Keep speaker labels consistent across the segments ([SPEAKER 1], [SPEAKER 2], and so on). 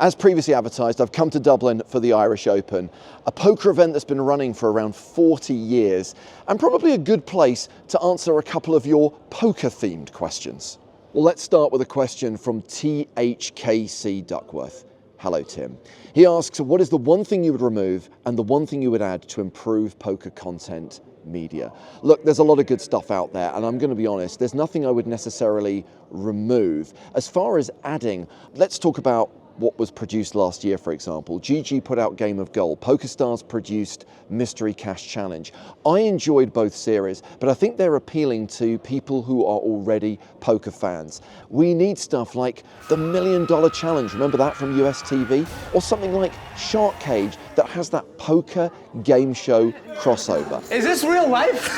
[SPEAKER 1] As previously advertised, I've come to Dublin for the Irish Open, a poker event that's been running for around 40 years, and probably a good place to answer a couple of your poker-themed questions. Well, let's start with a question from THKC Duckworth. Hello, Tim. He asks, what is the one thing you would remove and the one thing you would add to improve poker content media? Look, there's a lot of good stuff out there, and I'm going to be honest, there's nothing I would necessarily remove. As far as adding, let's talk about what was produced last year, for example. GG put out Game of Gold. PokerStars produced Mystery Cash Challenge. I enjoyed both series, but I think they're appealing to people who are already poker fans. We need stuff like the $1 Million Challenge, remember that from US TV? Or something like Shark Cage that has that poker game show crossover.
[SPEAKER 2] Is this real life?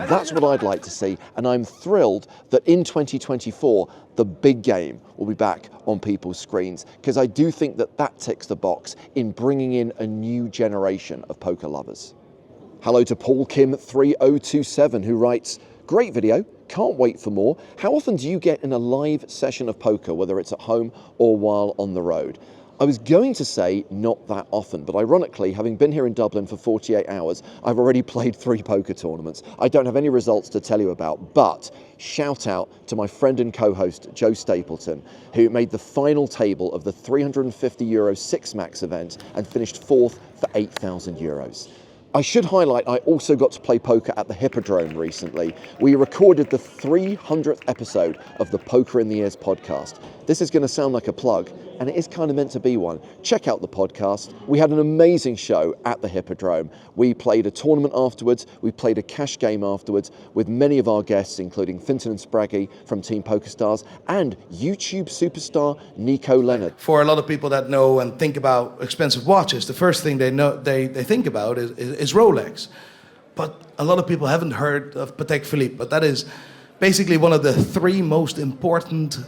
[SPEAKER 1] That's what I'd like to see, and I'm thrilled that in 2024, the big game will be back on people's screens, because I do think that that ticks the box in bringing in a new generation of poker lovers. Hello to Paul Kim 3027, who writes, great video, can't wait for more. How often do you get in a live session of poker, whether it's at home or while on the road? I was going to say not that often, but ironically, having been here in Dublin for 48 hours, I've already played 3 poker tournaments. I don't have any results to tell you about, but shout out to my friend and co-host, Joe Stapleton, who made the final table of the €350 Six Max event and finished 4th for €8,000. I should highlight, I also got to play poker at the Hippodrome recently. We recorded the 300th episode of the Poker in the Ears podcast. This is going to sound like a plug, and it is kind of meant to be one. Check out the podcast. We had an amazing show at the Hippodrome. We played a tournament afterwards. We played a cash game afterwards with many of our guests, including Finton and Spraggy from Team PokerStars and YouTube superstar Nico Leonard.
[SPEAKER 2] For a lot of people that know and think about expensive watches, the first thing they think about is Rolex. But a lot of people haven't heard of Patek Philippe, but that is basically one of the 3 most important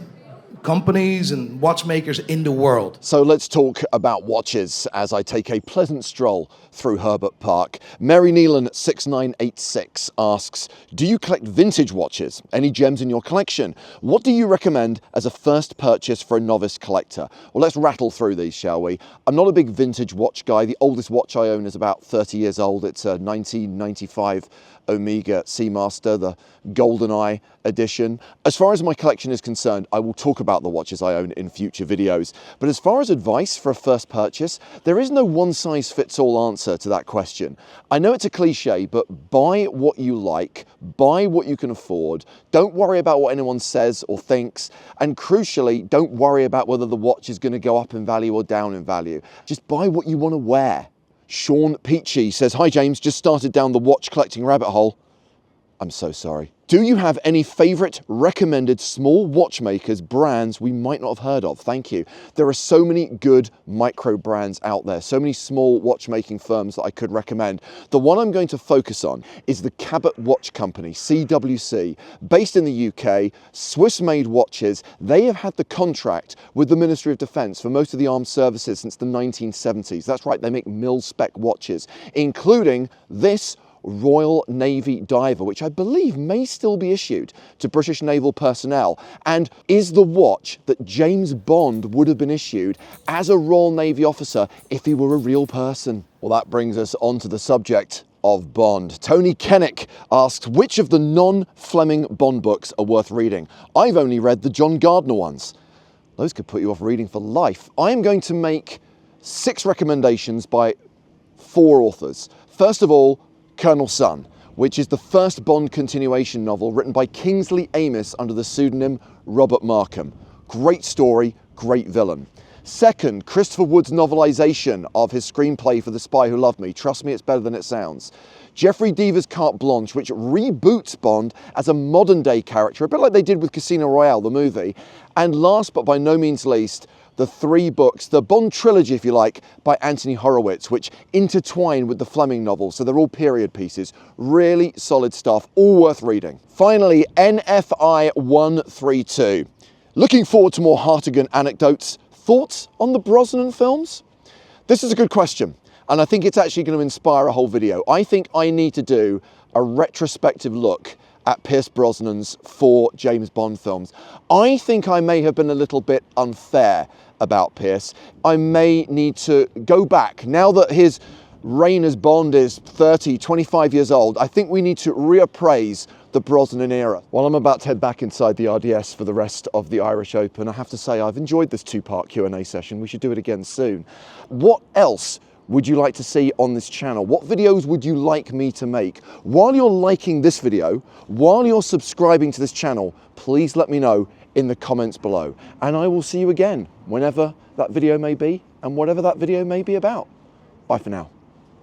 [SPEAKER 2] companies and watchmakers in the world.
[SPEAKER 1] So let's talk about watches as I take a pleasant stroll through Herbert Park. Mary Neelan 6986 asks, do you collect vintage watches? Any gems in your collection? What do you recommend as a first purchase for a novice collector? Well, let's rattle through these, shall we? I'm not a big vintage watch guy. The oldest watch I own is about 30 years old. It's a 1995 Omega Seamaster, the GoldenEye edition. As far as my collection is concerned, I will talk about the watches I own in future videos. But as far as advice for a first purchase, there is no one-size-fits-all answer to that question. I know it's a cliche, but buy what you like, buy what you can afford, don't worry about what anyone says or thinks, and crucially, don't worry about whether the watch is going to go up in value or down in value. Just buy what you want to wear. Sean Peachy says, hi James, just started down the watch collecting rabbit hole. I'm so sorry. Do you have any favourite recommended small watchmakers, brands we might not have heard of? Thank you. There are so many good micro brands out there, so many small watchmaking firms that I could recommend. The one I'm going to focus on is the Cabot Watch Company, CWC, based in the UK, Swiss-made watches. They have had the contract with the Ministry of Defence for most of the armed services since the 1970s. That's right, they make mil-spec watches, including this Royal Navy diver, which I believe may still be issued to British naval personnel, and is the watch that James Bond would have been issued as a Royal Navy officer if he were a real person. Well, that brings us on to the subject of Bond. Tony Kennick asks, which of the non-Fleming Bond books are worth reading? I've only read the John Gardner ones. Those could put you off reading for life. I am going to make 6 recommendations by 4 authors. First of all, Colonel Sun, which is the first Bond continuation novel written by Kingsley Amis under the pseudonym Robert Markham. Great story, great villain. Second, Christopher Wood's novelisation of his screenplay for The Spy Who Loved Me. Trust me, it's better than it sounds. Jeffrey Deaver's Carte Blanche, which reboots Bond as a modern-day character, a bit like they did with Casino Royale, the movie. And last but by no means least, the 3 books, the Bond trilogy, if you like, by Anthony Horowitz, which intertwine with the Fleming novels, so they're all period pieces. Really solid stuff, all worth reading. Finally, NFI 132. Looking forward to more Hartigan anecdotes. Thoughts on the Brosnan films? This is a good question, and I think it's actually going to inspire a whole video. I think I need to do a retrospective look at Pierce Brosnan's 4 James Bond films. I think I may have been a little bit unfair about Pierce. I may need to go back. Now that his reign as Bond is 30, 25 years old, I think we need to reappraise the Brosnan era. While I'm about to head back inside the RDS for the rest of the Irish Open, I have to say I've enjoyed this 2-part Q&A session. We should do it again soon. What else would you like to see on this channel? What videos would you like me to make? While you're liking this video, while you're subscribing to this channel, please let me know in the comments below. And I will see you again whenever that video may be and whatever that video may be about. Bye for now.